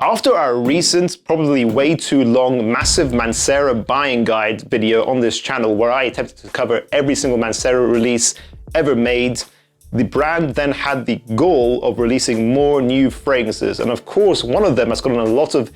After our recent, probably way too long, massive Mancera buying guide video on this channel where I attempted to cover every single Mancera release ever made, the brand then had the goal of releasing more new fragrances. And of course, one of them that's gotten a lot of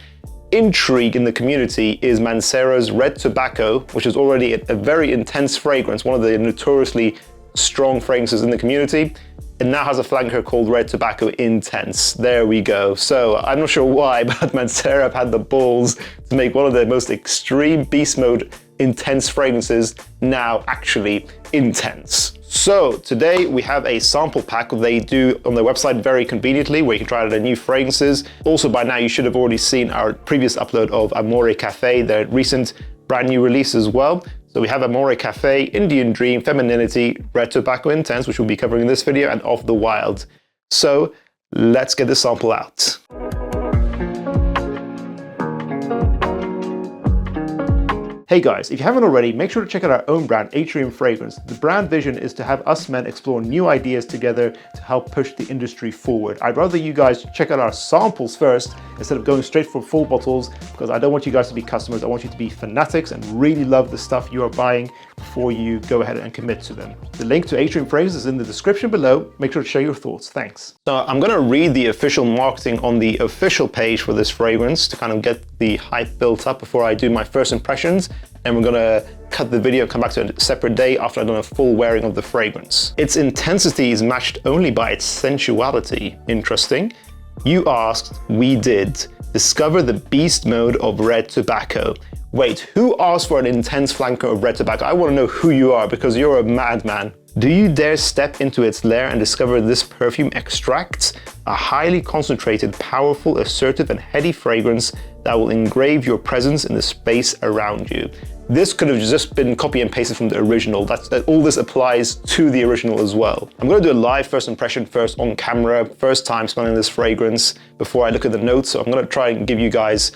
intrigue in the community is Mancera's Red Tobacco, which is already a very intense fragrance, one of the notoriously strong fragrances in the community. It now has a flanker called Red Tobacco Intense. There we go. So I'm not sure why, but Mancera have had the balls to make one of the most extreme beast mode intense fragrances now actually intense. So today we have a sample pack that they do on their website very conveniently, where you can try out their new fragrances. Also, by now you should have already seen our previous upload of Amore Cafe, their recent brand new release as well. So we have Amore Cafe, Indian Dream, Femininity, Red Tobacco Intense, which we'll be covering in this video, and Of the Wild. So let's get the sample out. Hey guys, if you haven't already, make sure to check out our own brand, Atrium Fragrance. The brand vision is to have us men explore new ideas together to help push the industry forward. I'd rather you guys check out our samples first instead of going straight for full bottles, because I don't want you guys to be customers. I want you to be fanatics and really love the stuff you are buying before you go ahead and commit to them. The link to Atrium Fragrance is in the description below. Make sure to share your thoughts. Thanks. So I'm going to read the official marketing on the official page for this fragrance to kind of get the hype built up before I do my first impressions. And we're gonna cut the video and come back to a separate day after I've done a full wearing of the fragrance. Its intensity is matched only by its sensuality. Interesting. You asked, we did. Discover the beast mode of Red Tobacco. Wait, who asked for an intense flanker of Red Tobacco? I wanna know who you are, because you're a madman. Do you dare step into its lair and discover this perfume extracts a highly concentrated, powerful, assertive, and heady fragrance that will engrave your presence in the space around you? This could have just been copy and pasted from the original. All this applies to the original as well. I'm going to do a live first impression first on camera, first time smelling this fragrance before I look at the notes. So I'm going to try and give you guys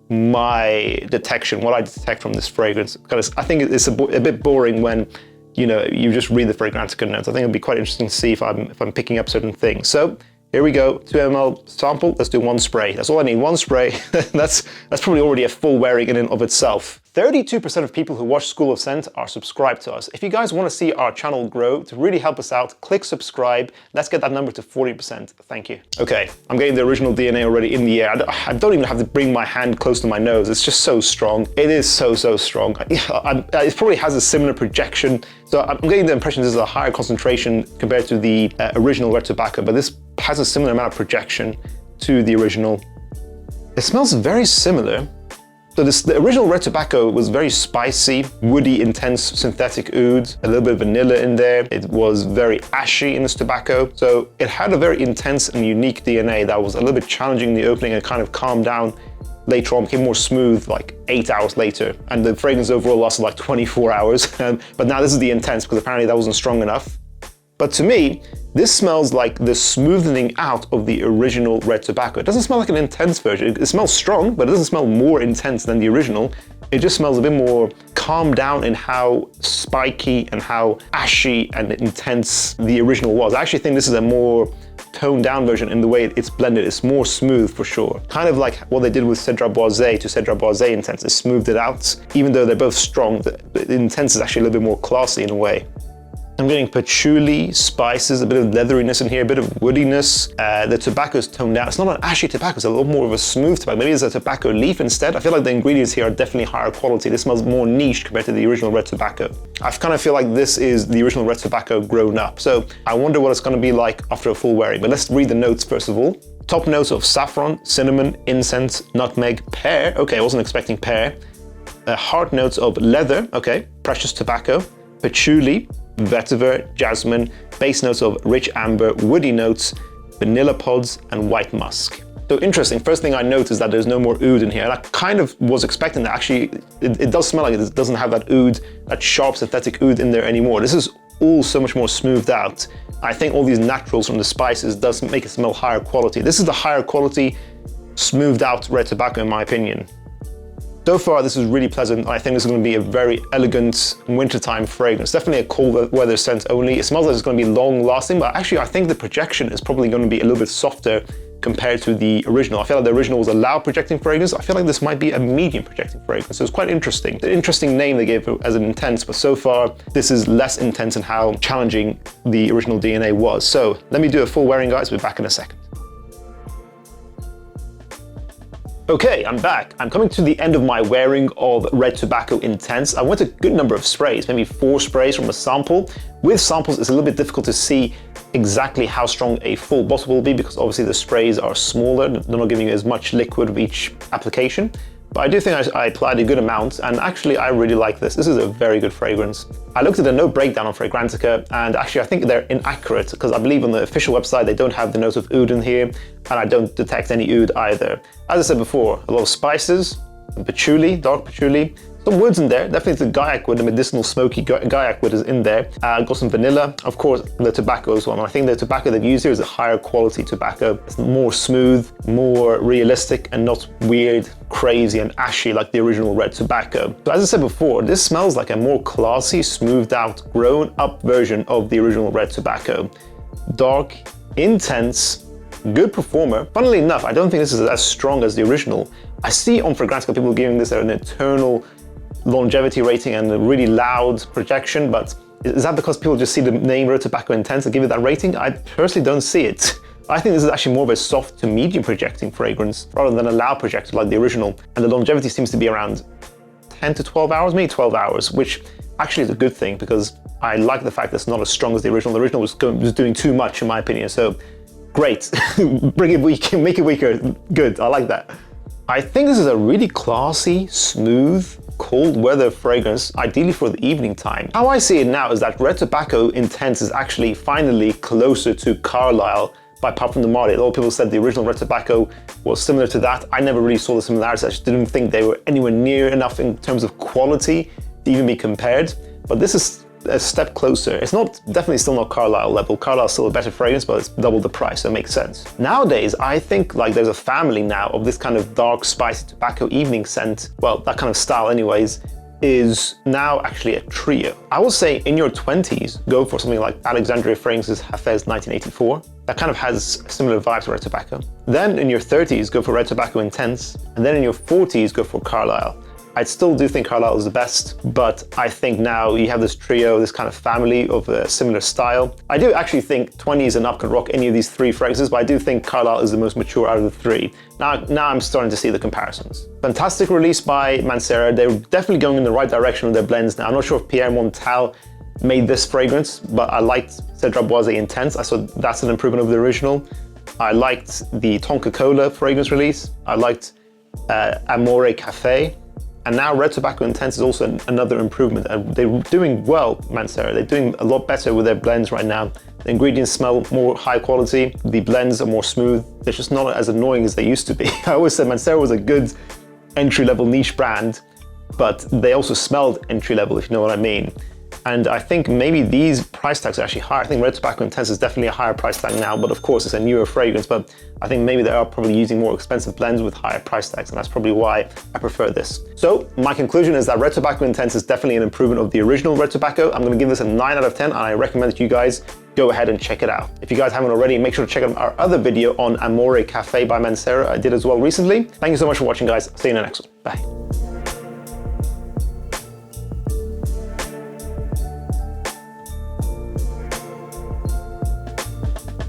my detection, what I detect from this fragrance. Because I think it's a bit boring when you just read the fragrantica notes. I think it'd be quite interesting to see if I'm picking up certain things. So here we go, 2 ml sample. Let's do one spray. That's all I need, one spray. that's probably already a full wearing in and of itself. 32% of people who watch School of Scent are subscribed to us. If you guys want to see our channel grow, to really help us out, click subscribe. Let's get that number to 40%. Thank you. Okay, I'm getting the original DNA already in the air. I don't even have to bring my hand close to my nose. It's just so strong. It is so strong. It probably has a similar projection. So I'm getting the impression this is a higher concentration compared to the original Red Tobacco, but this has a similar amount of projection to the original. It smells very similar. So the original Red Tobacco was very spicy, woody, intense synthetic oud, a little bit of vanilla in there. It was very ashy in this tobacco. So it had a very intense and unique DNA that was a little bit challenging in the opening and kind of calmed down later on, became more smooth like 8 hours later. And the fragrance overall lasted like 24 hours. But now this is the intense, because apparently that wasn't strong enough. But to me, this smells like the smoothing out of the original Red Tobacco. It doesn't smell like an intense version. It smells strong, but it doesn't smell more intense than the original. It just smells a bit more calmed down in how spiky and how ashy and intense the original was. I actually think this is a more toned down version in the way it's blended. It's more smooth for sure. Kind of like what they did with Cedra Boisé to Cedra Boisé Intense. It smoothed it out. Even though they're both strong, the Intense is actually a little bit more classy in a way. I'm getting patchouli, spices, a bit of leatheriness in here, a bit of woodiness. The tobacco's toned down. It's not an ashy tobacco, it's a little more of a smooth tobacco. Maybe it's a tobacco leaf instead. I feel like the ingredients here are definitely higher quality. This smells more niche compared to the original Red Tobacco. I kind of feel like this is the original Red Tobacco grown up. So I wonder what it's going to be like after a full wearing. But let's read the notes first of all. Top notes of saffron, cinnamon, incense, nutmeg, pear. Okay, I wasn't expecting pear. Heart notes of leather. Okay, precious tobacco, patchouli, vetiver, jasmine, base notes of rich amber, woody notes, vanilla pods, and white musk. So interesting, first thing I noticed is that there's no more oud in here. And I kind of was expecting that. Actually, it does smell like it doesn't have that oud, that sharp synthetic oud in there anymore. This is all so much more smoothed out. I think all these naturals from the spices does make it smell higher quality. This is the higher quality, smoothed out Red Tobacco in my opinion. So far, this is really pleasant. I think this is going to be a very elegant wintertime fragrance. Definitely a cold weather scent only. It smells like it's going to be long lasting, but actually I think the projection is probably going to be a little bit softer compared to the original. I feel like the original was a loud projecting fragrance. I feel like this might be a medium projecting fragrance. So it's quite interesting. The interesting name they gave it as an intense, but so far this is less intense in how challenging the original DNA was. So let me do a full wearing, guys. We'll be back in a second. Okay, I'm back. I'm coming to the end of my wearing of Red Tobacco Intense. I went a good number of sprays, maybe 4 sprays from a sample. With samples, it's a little bit difficult to see exactly how strong a full bottle will be because obviously the sprays are smaller. They're not giving you as much liquid with each application. But I do think I applied a good amount, and actually I really like this. This is a very good fragrance. I looked at the note breakdown on Fragrantica, and actually I think they're inaccurate because I believe on the official website they don't have the note of oud in here, and I don't detect any oud either. As I said before, a lot of spices, patchouli, dark patchouli, some woods in there. Definitely the gaiac wood, the medicinal smoky gaiac wood is in there. Got some vanilla, of course the tobacco as well. And I think the tobacco they've used here is a higher quality tobacco. It's more smooth, more realistic, and not weird, crazy, and ashy like the original Red Tobacco. So as I said before, this smells like a more classy, smoothed out, grown up version of the original Red Tobacco. Dark, intense, good performer. Funnily enough, I don't think this is as strong as the original. I see on Fragrantica people giving this an eternal longevity rating and a really loud projection, but is that because people just see the name Red Tobacco Intense and give it that rating? I personally don't see it. I think this is actually more of a soft to medium projecting fragrance rather than a loud projector like the original, and the longevity seems to be around 10 to 12 hours, maybe 12 hours, which actually is a good thing because I like the fact that it's not as strong as the original. The original was doing too much in my opinion, so great. Bring it weak, make it weaker, good, I like that. I think this is a really classy, smooth, cold weather fragrance, ideally for the evening time. How I see it now is that Red Tobacco Intense is actually finally closer to Carlisle by Parfums. A lot of people said the original Red Tobacco was similar to that. I never really saw the similarities. I just didn't think they were anywhere near enough in terms of quality to even be compared. But this is a step closer. It's not, definitely still not Carlisle level. Carlisle's still a better fragrance, but it's double the price, so it makes sense. Nowadays, I think like there's a family now of this kind of dark, spicy tobacco evening scent. Well, that kind of style anyways, is now actually a trio. I will say in your 20s, go for something like Alexandria fragrances Hafez 1984. That kind of has similar vibes to Red Tobacco. Then in your 30s, go for Red Tobacco Intense. And then in your 40s, go for Carlisle. I still do think Carlisle is the best, but I think now you have this trio, this kind of family of a similar style. I do actually think 20s and up can rock any of these 3 fragrances, but I do think Carlisle is the most mature out of the 3. Now I'm starting to see the comparisons. Fantastic release by Mancera. They're definitely going in the right direction with their blends now. I'm not sure if Pierre Montal made this fragrance, but I liked Cedra Boise Intense. I saw that's an improvement of the original. I liked the Tonka Cola fragrance release. I liked Amore Cafe. And now Red Tobacco Intense is also another improvement. They're doing well, Mancera. They're doing a lot better with their blends right now. The ingredients smell more high quality. The blends are more smooth. They're just not as annoying as they used to be. I always said Mancera was a good entry-level niche brand, but they also smelled entry-level, if you know what I mean. And I think maybe these price tags are actually higher. I think Red Tobacco Intense is definitely a higher price tag now, but of course it's a newer fragrance, but I think maybe they are probably using more expensive blends with higher price tags, and that's probably why I prefer this. So my conclusion is that Red Tobacco Intense is definitely an improvement of the original Red Tobacco. I'm gonna give this a 9 out of 10, and I recommend that you guys go ahead and check it out. If you guys haven't already, make sure to check out our other video on Amore Cafe by Mancera I did as well recently. Thank you so much for watching, guys. See you in the next one. Bye.